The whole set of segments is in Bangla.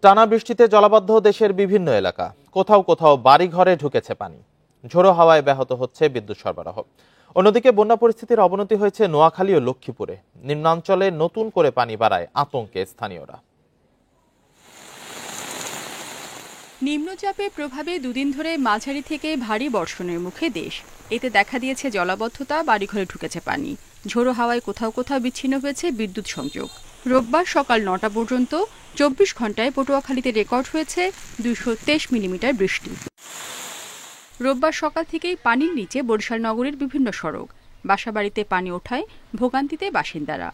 টানা বৃষ্টিতে জলাবদ্ধ দেশের বিভিন্ন এলাকা, কোথাও কোথাও বাড়িঘরে ঢুকেছে পানি। ঝোড়ো হাওয়ায় ব্যাহত হচ্ছে বিদ্যুৎ সরবরাহ। অন্যদিকে বন্যা পরিস্থিতির অবনতি হয়েছে নোয়াখালী ও লক্ষ্মীপুরে। নিম্নাঞ্চলে নতুন করে পানি বাড়ায় আতঙ্কে স্থানীয়রা। নিম্নচাপের প্রভাবে দুদিন ধরে মাঝারি থেকে ভারী বর্ষণের মুখে দেশ। এতে দেখা দিয়েছে জলাবদ্ধতা, বাড়িঘরে ঢুকেছে পানি। ঝোড়ো হাওয়ায় কোথাও কোথাও বিচ্ছিন্ন হয়েছে বিদ্যুৎ সংযোগ। রোববার সকাল ৯টা পর্যন্ত ২৪ ঘন্টায় পটুয়াখালীতে রেকর্ড হয়েছে ২২৩ মিলিমিটার বৃষ্টি। রোববার সকাল থেকেই পানির নিচে বরিশাল নগরীর বিভিন্ন সড়ক। বাসাবাড়িতে পানি ওঠায় ভোগান্তিতে বাসিন্দারা।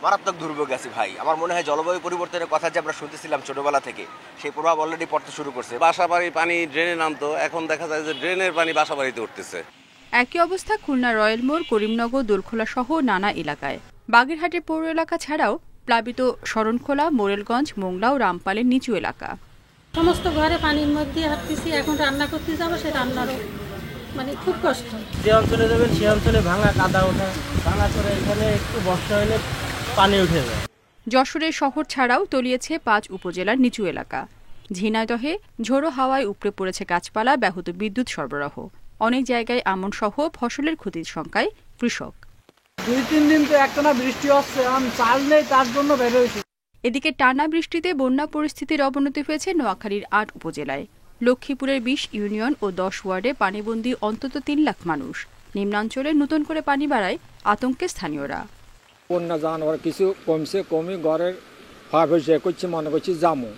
মারাত্মক দুর্ভোগ আছে ভাই। আমার মনে হয় জলবায়ু পরিবর্তনের কথা যে আমরা শুনতেছিলাম ছোটবেলা থেকে, সেই প্রভাব অলরেডি পড়তে শুরু করছে। বাসাবাড়ির পানি ড্রেনে নামতো, এখন দেখা যায় যে ড্রেনের পানি বাসাবাড়িতে উঠতেছে। একই অবস্থা খুলনা রয়্যাল মোড়, করিমনগর, দোলখোলা সহ নানা এলাকায়। বাগেরহাটের পৌর এলাকা ছাড়াও প্লাবিত শরণখোলা, মোরেলগঞ্জ, মোংলা ও রামপালের নিচু এলাকা। সমস্ত ঘরে পানির মধ্যে হাঁটতেছি, এখন রান্না করতে যাবো, সে রান্নারও খুব কষ্ট। যে অঞ্চলে যাবেন সে অঞ্চলে ভাঙা কাদা ওঠা, ভাঙা করে এখানে একটু বর্ষা হলে পানি উঠে যায়। যশোরের শহর ছাড়াও তলিয়েছে ৫ উপজেলার নিচু এলাকা। ঝিনাইদহে ঝোড়ো হাওয়ায় উপড়ে পড়েছে গাছপালা, ব্যাহত বিদ্যুৎ সরবরাহ। অনেক জায়গায় আমন সহ ফসলের ক্ষতির শঙ্কায় কৃষক। ২-৩ দিন তো একটানা বৃষ্টি হচ্ছে, চাল নেই, তার জন্য বের হয়েছে। এদিকে টানা বৃষ্টিতে বন্যা পরিস্থিতির অবনতি হয়েছে নোয়াখালীর ৮ উপজেলায়। লক্ষ্মীপুরের ২০ ইউনিয়ন ও ১০ ওয়ার্ডে পানিবন্দী অন্তত ৩ লাখ মানুষ। নিম্নাঞ্চলে নতুন করে পানি বাড়ায় আতঙ্কে স্থানীয়রা। বন্যা জানার কিছু কমে ঘরের করছে, মনে করছি জামু।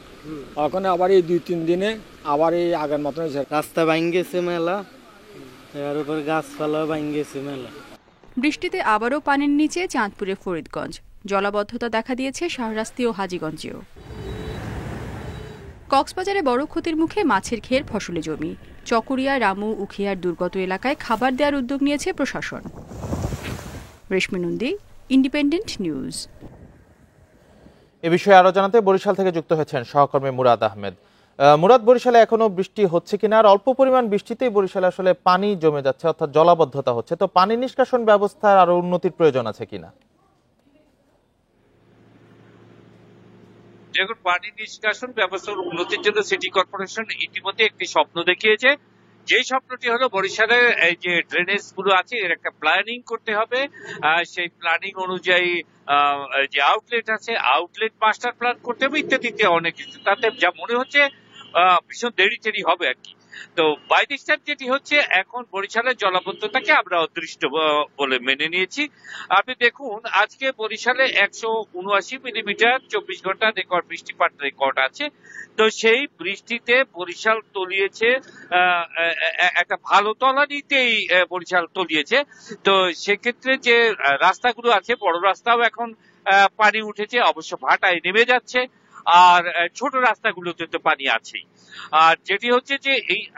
এখন আবার এই ২-৩ দিনে আবার এই আগের মতন রাস্তা ভাঙ্গেছে মেলা, এর উপর গাছপালা ভাঙ্গেছে মেলা। বৃষ্টিতে আবারও পানির নিচে চাঁদপুরের ফরিদগঞ্জ। জলাবদ্ধতা দেখা দিয়েছে শাহরাস্তি ও হাজীগঞ্জেও। কক্সবাজারে বড় ক্ষতির মুখে মাছের ঘের ফসলি জমি। চকরিয়া, রামু, উখিয়ার দুর্গত এলাকায় খাবার দেওয়ার উদ্যোগ নিয়েছে প্রশাসন। রেশমি নন্দী, ইন্ডিপেন্ডেন্ট নিউজ। এ বিষয়ে আরো জানাতে বরিশাল থেকে যুক্ত হয়েছেন সহকর্মী মুরাদ আহমেদ। মুরাদ, বরিশালে এখনো বৃষ্টি হচ্ছে কিনা, আর অল্প পরিমাণ বৃষ্টিতেই বরিশালে আসলে পানি জমে যাচ্ছে, অর্থাৎ জলাবদ্ধতা হচ্ছে, তো পানি নিষ্কাশন ব্যবস্থার আরো উন্নতির প্রয়োজন আছে কিনা? দেখুন, পানি নিষ্কাশন ব্যবস্থার উন্নতির জন্য সিটি কর্পোরেশন ইতিমধ্যে একটি স্বপ্ন দেখিয়েছে। যে স্বপ্নটি হলো বরিশালের এই যে ড্রেনেজ গুলো আছে এর একটা প্ল্যানিং করতে হবে। সেই প্ল্যানিং অনুযায়ী যে আউটলেট আছে আউটলেট মাস্টার প্ল্যান করতে হবে ইত্যাদি অনেক কিছু। তাতে যা মনে হচ্ছে ভীষণ দেরি হবে আর কি। তো বাই দিস টাইম যেটি হচ্ছে, এখন বরিশালের জলাবদ্ধতাকে আমরা অদৃষ্ট বলে মেনে নিয়েছি। আপনি দেখুন, আজকে বরিশালে ১৭৯ মিলিমিটার ২৪ ঘন্টা রেকর্ড বৃষ্টিপাত রেকর্ড আছে। তো সেই বৃষ্টিতে বরিশাল তলিয়েছে, একটা ভালো তলানিতেই বরিশাল তলিয়েছে। তো সেক্ষেত্রে যে রাস্তাগুলো আছে, বড় রাস্তাও এখন পানি উঠেছে, অবশ্য ভাটায় নেমে যাচ্ছে, আর ছোট রাস্তাগুলোতে তো পানি আছেই। আর যেটি হচ্ছে যে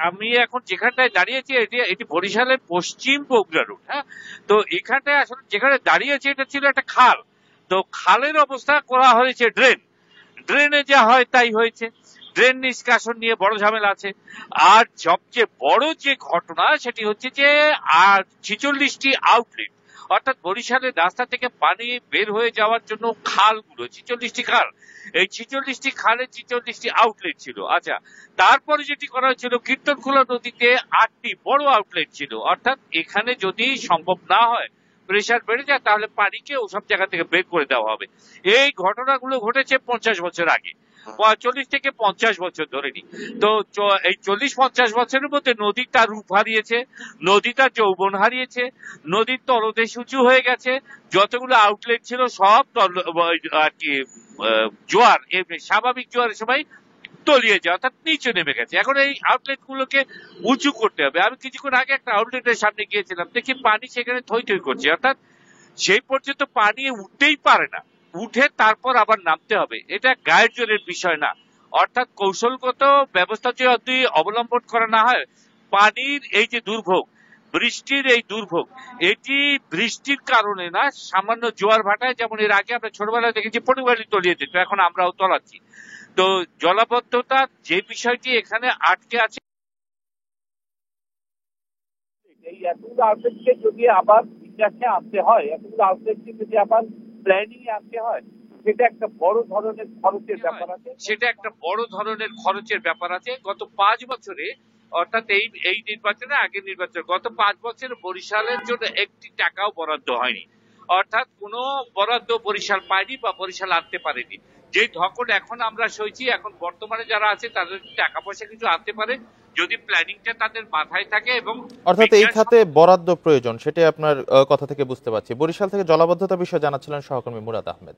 আমি এখন যেখানটায় দাঁড়িয়েছি এটি বরিশালের পশ্চিম বগুড়া রোড। হ্যাঁ, তো এখানটায় আসলে যেখানে দাঁড়িয়েছে এটা ছিল একটা খাল। তো খালের অবস্থা করা হয়েছে ড্রেনে যা হয় তাই হয়েছে। ড্রেন নিষ্কাশন নিয়ে বড় ঝামেলা আছে। আর সবচেয়ে বড় যে ঘটনা সেটি হচ্ছে যে ৪৬টি আউটলেট, অর্থাৎ বরিশালের রাস্তা থেকে পানি বের হয়ে যাওয়ার জন্য খালগুলো ৪৬টি খাল, এই ৪৬টি খালে ৪৬টি আউটলেট ছিল। আচ্ছা, তারপরে যেটি করা হয়েছিল, কীর্তনখোলা নদীতে ৮টি বড় আউটলেট ছিল। অর্থাৎ এখানে যদি সম্ভব না হয়, প্রেশার বেড়ে যায়, তাহলে পানিকে ওসব জায়গা থেকে বের করে দেওয়া হবে। এই ঘটনাগুলো ঘটেছে ৫০ বছর আগে, ৪০ থেকে ৫০ বছর ধরে নি। তো এই ৪০-৫০ বছরের মধ্যে নদী তার রূপ হারিয়েছে, নদী তার যৌবন হারিয়েছে, নদীর তলদেশ উঁচু হয়ে গেছে, যতগুলো আউটলেট ছিল সব আর কি জোয়ার, স্বাভাবিক জোয়ারের সময় তলিয়ে যায়, অর্থাৎ নিচে নেমে গেছে। এখন এই আউটলেট গুলোকে উঁচু করতে হবে। আমি কিছুক্ষণ আগে একটা আউটলেটের সামনে গিয়েছিলাম, দেখি পানি সেখানে থই থই করছে, অর্থাৎ সেই পর্যন্ত পানি উঠতেই পারে না, উঠে তারপর আবার নামতে হবে। এটা গায়ের জোরের বিষয় না, অর্থাৎ কৌশলগত ব্যবস্থা যদি অবলম্বন করা না হয়, পানির এই যে দুর্ভোগ, বৃষ্টির এই দুর্ভোগ, এটি বৃষ্টির কারণে না, সামান্য জোয়ার ভাটায়, যেমন এর আগে আমরা ছোটবেলায় দেখেছি পটুয়াখালী তলিয়ে যেত, এখন আমরাও তলাচ্ছি। তো জলাবদ্ধতা যে বিষয়টি এখানে আটকে আছে, এই এতগুলো আউটলেটকে যদি আবার বিকাশে আনতে হয়, এতগুলো আউটলেটকে যদি আবার প্ল্যানিং এ আনতে হয়, সেটা একটা বড় ধরনের খরচের ব্যাপার আছে। সেটা একটা বড় ধরনের খরচের ব্যাপার আছে। গত 5 বছরে, অর্থাৎ এই নির্বাচনে, আগের নির্বাচনে, গত 5 বছরে বরিশালের জন্য একটি টাকাও বরাদ্দ হয়নি। অর্থাৎ কোনো বরাদ্দ বরিশাল পায়নি বা বরিশাল আনতে পারেনি। যেই ধকল এখন আমরা সইছি, এখন বর্তমানে যারা আছে তাদের টাকা পয়সা কিছু আনতে পারে যদি প্ল্যানিংটা তাদের মাথায় থাকে এবং অর্থাৎ এই খাতে বরাদ্দ প্রয়োজন, সেটাই আপনার কথা থেকে বুঝতে পারছি। বরিশাল থেকে জলাবদ্ধতা বিষয়ে জানাচ্ছিলেন সহকর্মী মুরাদ আহমেদ।